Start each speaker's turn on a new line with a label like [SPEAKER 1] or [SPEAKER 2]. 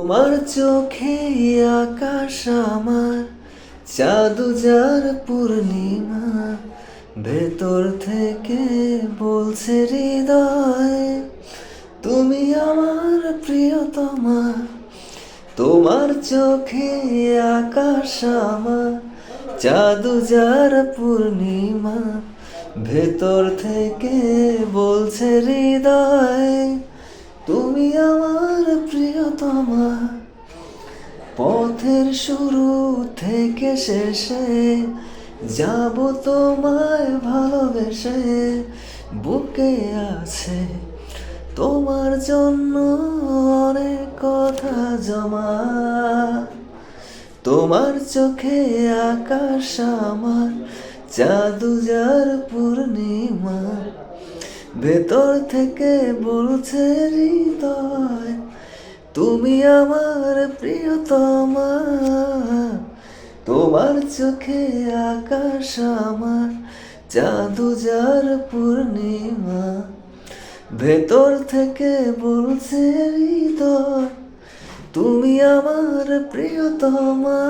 [SPEAKER 1] তোমার চোখে আকাশ আমার, চাঁদ যার পূর্ণিমা, ভেতর থেকে বলছে হৃদয় তুমি আমার প্রিয়তমা। তোমার চোখে আকাশ আমার, চাঁদ যার পূর্ণিমা, ভেতর থেকে বলছে হৃদয় তুমি আমার প্রিয়তমা। পথের শুরু থেকে শেষে যাব তোমায় ভালোবেসে, বুকে আছে তোমার জন্য অনেক কথা জমা। তোমার চোখে আকাশ আমার, চাঁদ যার পূর্ণিমা, ভেতর থেকে বলছে হৃদয় তুমি আমার প্রিয়তমা। তোমার চোখে আকাশ আমার, চাঁদ যার পূর্ণিমা, ভেতর থেকে বলছে হৃদয় তুমি আমার প্রিয়তমা।